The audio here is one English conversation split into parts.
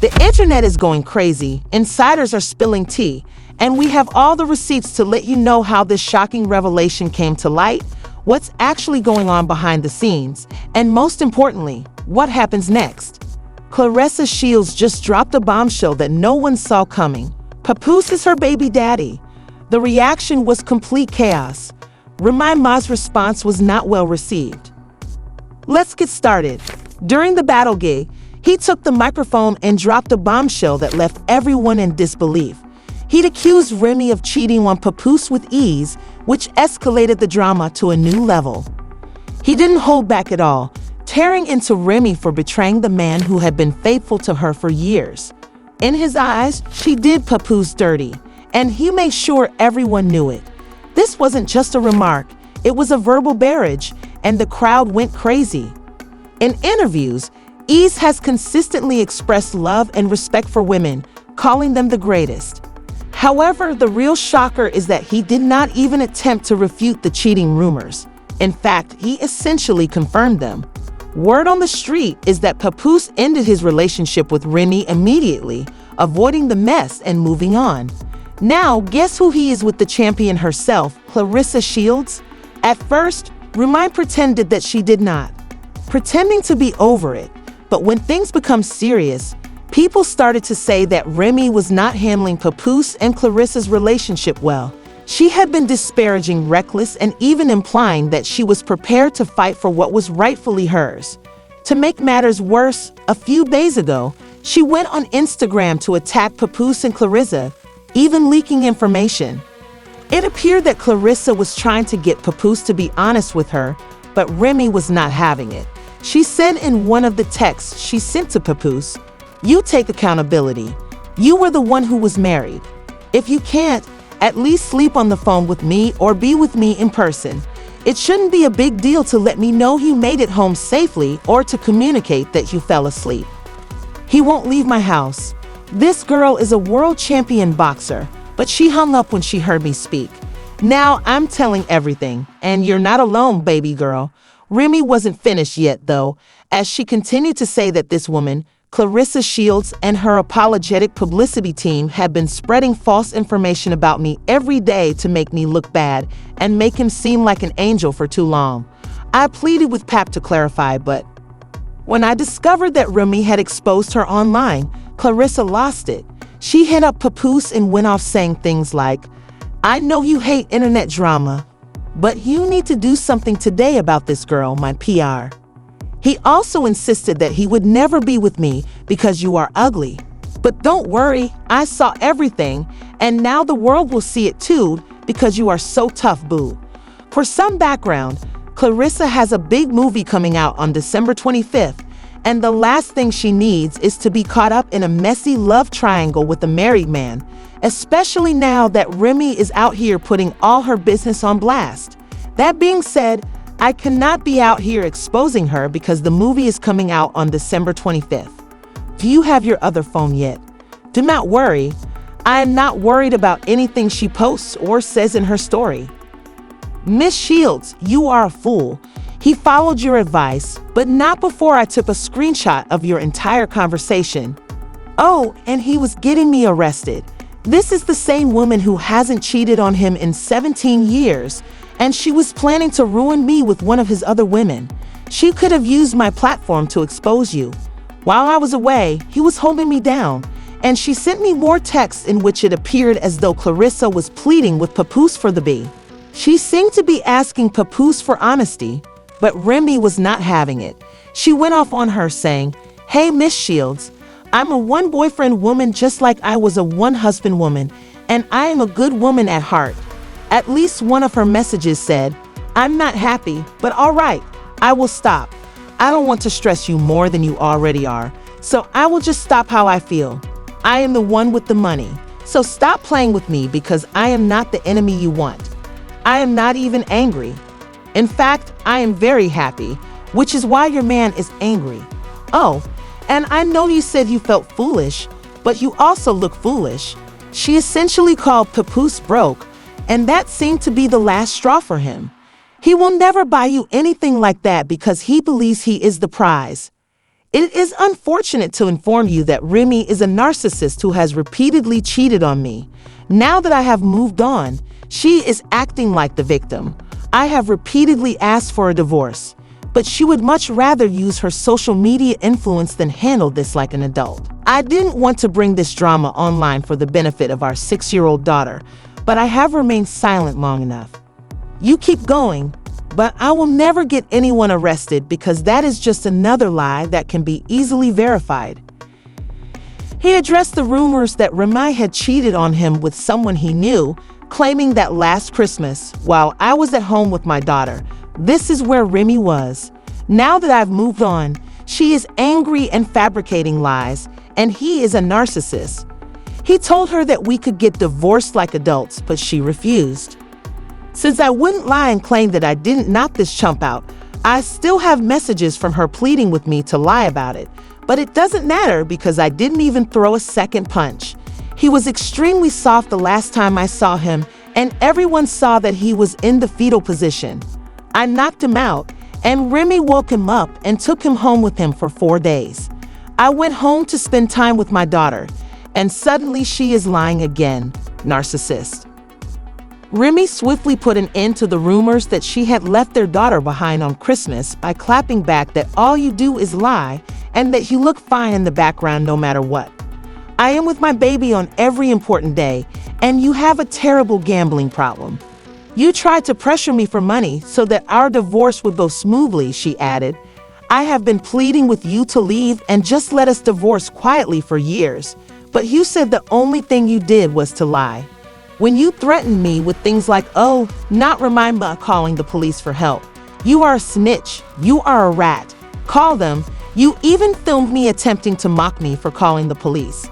The internet is going crazy, insiders are spilling tea, and we have all the receipts to let you know how this shocking revelation came to light, what's actually going on behind the scenes, and most importantly, what happens next. Claressa Shields just dropped a bombshell that no one saw coming. Papoose is her baby daddy. The reaction was complete chaos. Remy Ma's response was not well received. Let's get started. During the battle gig, he took the microphone and dropped a bombshell that left everyone in disbelief. He'd accused Remy of cheating on Papoose with ease, which escalated the drama to a new level. He didn't hold back at all, tearing into Remy for betraying the man who had been faithful to her for years. In his eyes, she did Papoose dirty, and he made sure everyone knew it. This wasn't just a remark, it was a verbal barrage, and the crowd went crazy. In interviews, Ease has consistently expressed love and respect for women, calling them the greatest. However, the real shocker is that he did not even attempt to refute the cheating rumors. In fact, he essentially confirmed them. Word on the street is that Papoose ended his relationship with Remy immediately, avoiding the mess and moving on. Now, guess who he is with the champion herself, Claressa Shields? At first, Remy pretended that she did not, pretending to be over it. But when things become serious, people started to say that Remy was not handling Papoose and Clarissa's relationship well. She had been disparaging, reckless, and even implying that she was prepared to fight for what was rightfully hers. To make matters worse, a few days ago, she went on Instagram to attack Papoose and Clarissa, even leaking information. It appeared that Clarissa was trying to get Papoose to be honest with her, but Remy was not having it. She said in one of the texts she sent to Papoose, "You take accountability. You were the one who was married. If you can't, at least sleep on the phone with me or be with me in person. It shouldn't be a big deal to let me know you made it home safely or to communicate that you fell asleep. He won't leave my house. This girl is a world champion boxer, but she hung up when she heard me speak. Now I'm telling everything, and you're not alone, baby girl." Remy wasn't finished yet, though, as she continued to say that this woman, Claressa Shields, and her apologetic publicity team had been spreading false information about me every day to make me look bad and make him seem like an angel for too long. I pleaded with Pap to clarify, but when I discovered that Remy had exposed her online, Clarissa lost it. She hit up Papoose and went off saying things like, "I know you hate internet drama, but you need to do something today about this girl, my PR." He also insisted that he would never be with me because you are ugly. But don't worry, I saw everything, and now the world will see it too because you are so tough, boo. For some background, Clarissa has a big movie coming out on December 25th, and the last thing she needs is to be caught up in a messy love triangle with a married man, especially now that Remy is out here putting all her business on blast. That being said, I cannot be out here exposing her because the movie is coming out on December 25th. Do you have your other phone yet? Do not worry. I am not worried about anything she posts or says in her story. Miss Shields, you are a fool. He followed your advice, but not before I took a screenshot of your entire conversation. Oh, and he was getting me arrested. This is the same woman who hasn't cheated on him in 17 years, and she was planning to ruin me with one of his other women. She could have used my platform to expose you. While I was away, he was holding me down, and she sent me more texts in which it appeared as though Clarissa was pleading with Papoose for the B. She seemed to be asking Papoose for honesty, but Remy was not having it. She went off on her saying, "Hey, Miss Shields, I'm a one-boyfriend woman just like I was a one-husband woman, and I am a good woman at heart." At least one of her messages said, "I'm not happy, but all right, I will stop. I don't want to stress you more than you already are, so I will just stop how I feel. I am the one with the money, so stop playing with me because I am not the enemy you want. I am not even angry. In fact, I am very happy, which is why your man is angry. Oh, and I know you said you felt foolish, but you also look foolish." She essentially called Papoose broke, and that seemed to be the last straw for him. He will never buy you anything like that because he believes he is the prize. It is unfortunate to inform you that Remy is a narcissist who has repeatedly cheated on me. Now that I have moved on, she is acting like the victim. I have repeatedly asked for a divorce, but she would much rather use her social media influence than handle this like an adult. I didn't want to bring this drama online for the benefit of our 6-year-old daughter, but I have remained silent long enough. You keep going, but I will never get anyone arrested because that is just another lie that can be easily verified. He addressed the rumors that Remy had cheated on him with someone he knew, claiming that last Christmas, while I was at home with my daughter, this is where Remy was. Now that I've moved on, she is angry and fabricating lies, and he is a narcissist. He told her that we could get divorced like adults, but she refused. Since I wouldn't lie and claim that I didn't knock this chump out, I still have messages from her pleading with me to lie about it. But it doesn't matter because I didn't even throw a second punch. He was extremely soft the last time I saw him, and everyone saw that he was in the fetal position. I knocked him out, and Remy woke him up and took him home with him for 4 days. I went home to spend time with my daughter, and suddenly she is lying again. Narcissist. Remy swiftly put an end to the rumors that she had left their daughter behind on Christmas by clapping back that all you do is lie and that you look fine in the background no matter what. I am with my baby on every important day, and you have a terrible gambling problem. You tried to pressure me for money so that our divorce would go smoothly, she added. I have been pleading with you to leave and just let us divorce quietly for years, but you said the only thing you did was to lie. When you threatened me with things like, oh, not Remy Ma calling the police for help. You are a snitch. You are a rat. Call them. You even filmed me attempting to mock me for calling the police.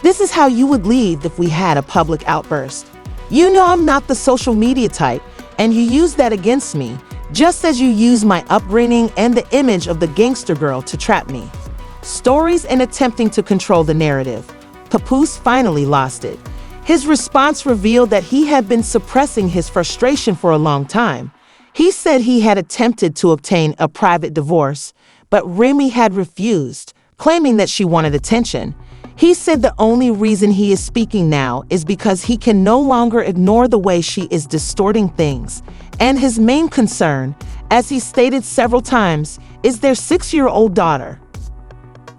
This is how you would leave if we had a public outburst. You know I'm not the social media type, and you use that against me, just as you use my upbringing and the image of the gangster girl to trap me. Stories and attempting to control the narrative. Papoose finally lost it. His response revealed that he had been suppressing his frustration for a long time. He said he had attempted to obtain a private divorce, but Remy had refused, claiming that she wanted attention. He said the only reason he is speaking now is because he can no longer ignore the way she is distorting things. And his main concern, as he stated several times, is their 6-year-old daughter.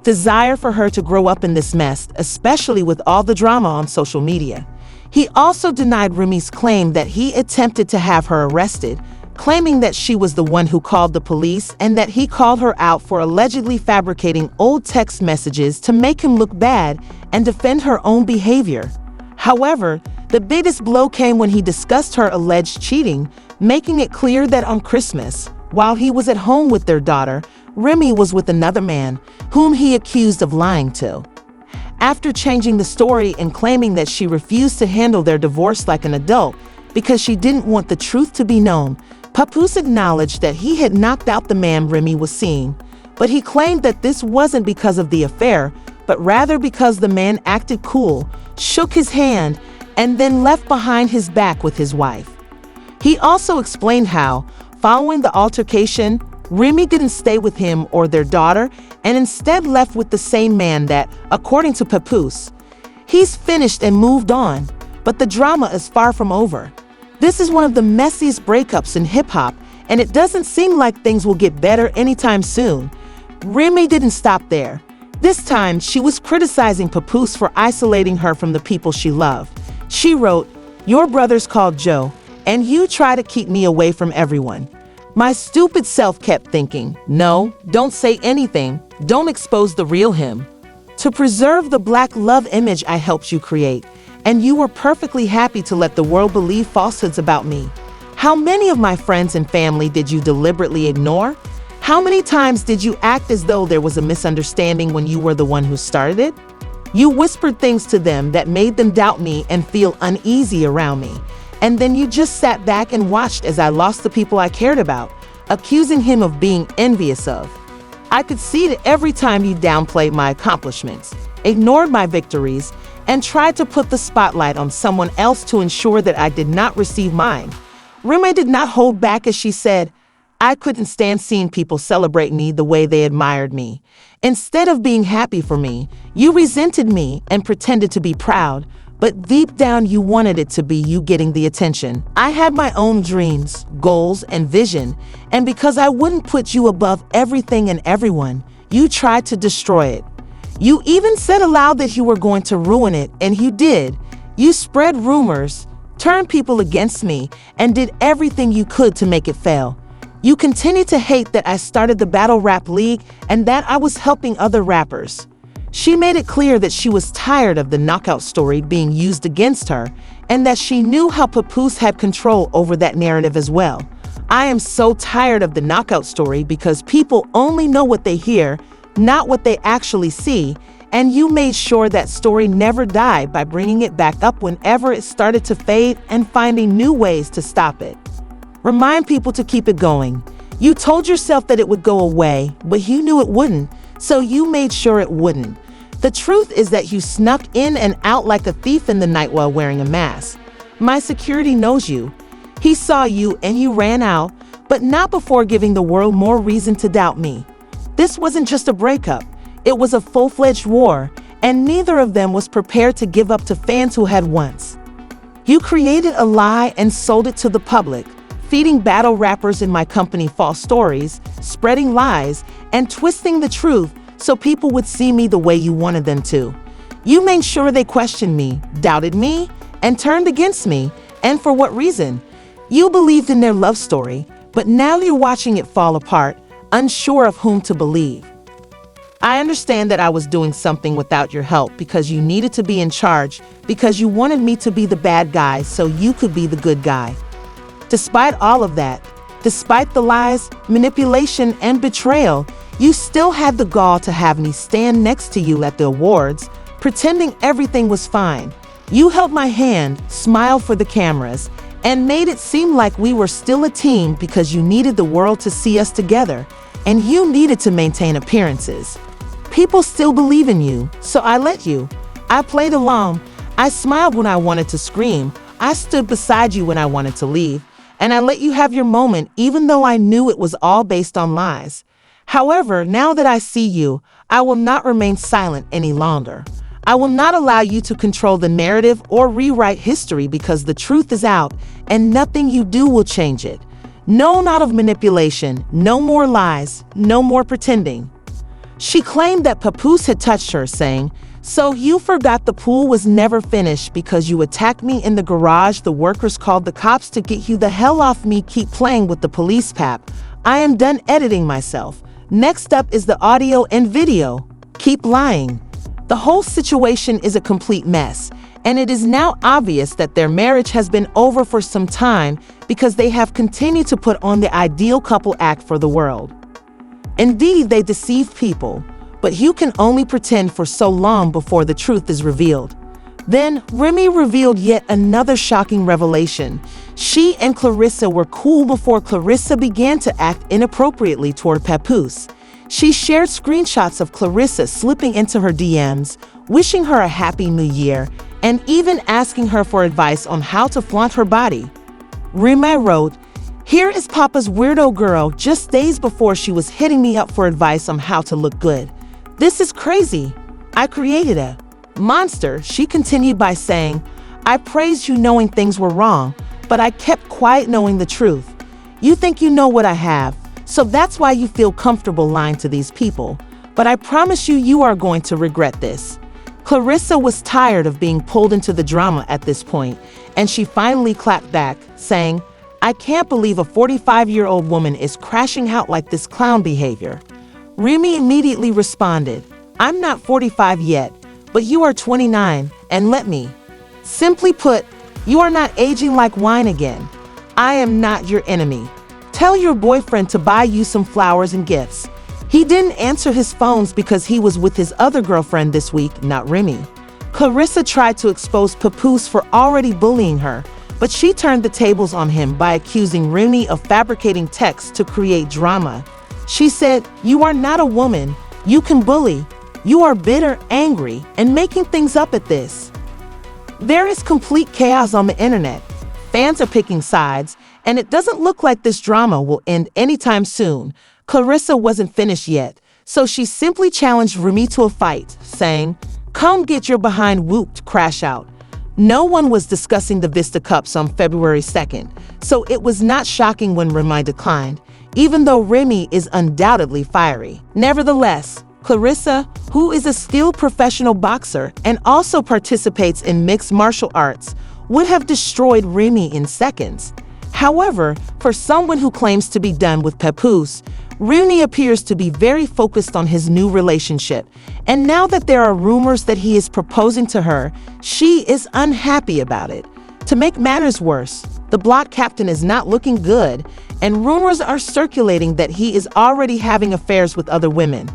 Desire for her to grow up in this mess, especially with all the drama on social media. He also denied Remy's claim that he attempted to have her arrested, claiming that she was the one who called the police and that he called her out for allegedly fabricating old text messages to make him look bad and defend her own behavior. However, the biggest blow came when he discussed her alleged cheating, making it clear that on Christmas, while he was at home with their daughter, Remy was with another man, whom he accused of lying to. After changing the story and claiming that she refused to handle their divorce like an adult because she didn't want the truth to be known, Papoose acknowledged that he had knocked out the man Remy was seeing, but he claimed that this wasn't because of the affair, but rather because the man acted cool, shook his hand, and then left behind his back with his wife. He also explained how, following the altercation, Remy didn't stay with him or their daughter and instead left with the same man that, according to Papoose, he's finished and moved on, but the drama is far from over. This is one of the messiest breakups in hip-hop, and it doesn't seem like things will get better anytime soon. Remy didn't stop there. This time, she was criticizing Papoose for isolating her from the people she loved. She wrote, "Your brother's called Joe, and you try to keep me away from everyone." My stupid self kept thinking, no, don't say anything, don't expose the real him. To preserve the black love image I helped you create, and you were perfectly happy to let the world believe falsehoods about me. How many of my friends and family did you deliberately ignore? How many times did you act as though there was a misunderstanding when you were the one who started it? You whispered things to them that made them doubt me and feel uneasy around me. And then you just sat back and watched as I lost the people I cared about, accusing him of being envious of. I could see that every time you downplayed my accomplishments, ignored my victories, and tried to put the spotlight on someone else to ensure that I did not receive mine. Remy did not hold back as she said, I couldn't stand seeing people celebrate me the way they admired me. Instead of being happy for me, you resented me and pretended to be proud, but deep down you wanted it to be you getting the attention. I had my own dreams, goals, and vision, and because I wouldn't put you above everything and everyone, you tried to destroy it. You even said aloud that you were going to ruin it, and you did. You spread rumors, turned people against me, and did everything you could to make it fail. You continued to hate that I started the Battle Rap League and that I was helping other rappers. She made it clear that she was tired of the knockout story being used against her and that she knew how Papoose had control over that narrative as well. I am so tired of the knockout story because people only know what they hear, not what they actually see, and you made sure that story never died by bringing it back up whenever it started to fade and finding new ways to stop it. Remind people to keep it going. You told yourself that it would go away, but you knew it wouldn't, so you made sure it wouldn't. The truth is that you snuck in and out like a thief in the night while wearing a mask. My security knows you. He saw you and you ran out, but not before giving the world more reason to doubt me. This wasn't just a breakup. It was a full-fledged war, and neither of them was prepared to give up to fans who had once. You created a lie and sold it to the public, feeding battle rappers in my company false stories, spreading lies, and twisting the truth so people would see me the way you wanted them to. You made sure they questioned me, doubted me, and turned against me. And for what reason? You believed in their love story, but now you're watching it fall apart, unsure of whom to believe. I understand that I was doing something without your help because you needed to be in charge, because you wanted me to be the bad guy so you could be the good guy. Despite all of that, despite the lies, manipulation, and betrayal, you still had the gall to have me stand next to you at the awards, pretending everything was fine. You held my hand, smiled for the cameras, and made it seem like we were still a team because you needed the world to see us together, and you needed to maintain appearances. People still believe in you, so I let you. I played along. I smiled when I wanted to scream. I stood beside you when I wanted to leave. And I let you have your moment even though I knew it was all based on lies. However, now that I see you, I will not remain silent any longer. I will not allow you to control the narrative or rewrite history because the truth is out and nothing you do will change it. No amount of manipulation, no more lies, no more pretending. She claimed that Papoose had touched her, saying, "So you forgot the pool was never finished because you attacked me in the garage. The workers called the cops to get you the hell off me. Keep playing with the police, Pap. I am done editing myself. Next up is the audio and video. Keep lying." The whole situation is a complete mess, and it is now obvious that their marriage has been over for some time because they have continued to put on the ideal couple act for the world. Indeed, they deceive people, but you can only pretend for so long before the truth is revealed. Then, Remy revealed yet another shocking revelation. She and Clarissa were cool before Clarissa began to act inappropriately toward Papoose. She shared screenshots of Clarissa slipping into her DMs, wishing her a happy new year, and even asking her for advice on how to flaunt her body. Remy wrote, "Here is Papa's weirdo girl just days before she was hitting me up for advice on how to look good. This is crazy. I created a monster." She continued by saying, "I praised you knowing things were wrong, but I kept quiet knowing the truth. You think you know what I have, so that's why you feel comfortable lying to these people. But I promise you, you are going to regret this." Clarissa was tired of being pulled into the drama at this point, and she finally clapped back, saying, "I can't believe a 45-year-old woman is crashing out like this clown behavior." Remy immediately responded, "I'm not 45 yet, but you are 29, and let me. Simply put, you are not aging like wine again. I am not your enemy. Tell your boyfriend to buy you some flowers and gifts." He didn't answer his phones because he was with his other girlfriend this week, not Remy. Clarissa tried to expose Papoose for already bullying her, but she turned the tables on him by accusing Remy of fabricating texts to create drama. She said, "You are not a woman. You can bully. You are bitter, angry, and making things up at this." There is complete chaos on the internet. Fans are picking sides, and it doesn't look like this drama will end anytime soon. Clarissa wasn't finished yet, so she simply challenged Remy to a fight, saying, "Come get your behind whooped, crash out." No one was discussing the Vista Cups on February 2nd, so it was not shocking when Remy declined, even though Remy is undoubtedly fiery. Nevertheless, Clarissa, who is a skilled professional boxer and also participates in mixed martial arts, would have destroyed Remy in seconds. However, for someone who claims to be done with Papoose, Remy appears to be very focused on his new relationship, and now that there are rumors that he is proposing to her, she is unhappy about it. To make matters worse, the block captain is not looking good, and rumors are circulating that he is already having affairs with other women.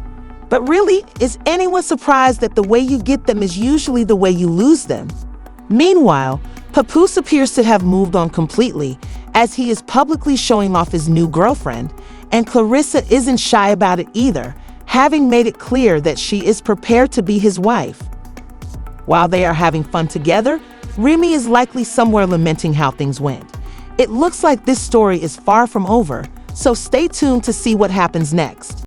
But really, is anyone surprised that the way you get them is usually the way you lose them? Meanwhile, Papoose appears to have moved on completely, as he is publicly showing off his new girlfriend, and Clarissa isn't shy about it either, having made it clear that she is prepared to be his wife. While they are having fun together, Remy is likely somewhere lamenting how things went. It looks like this story is far from over, so stay tuned to see what happens next.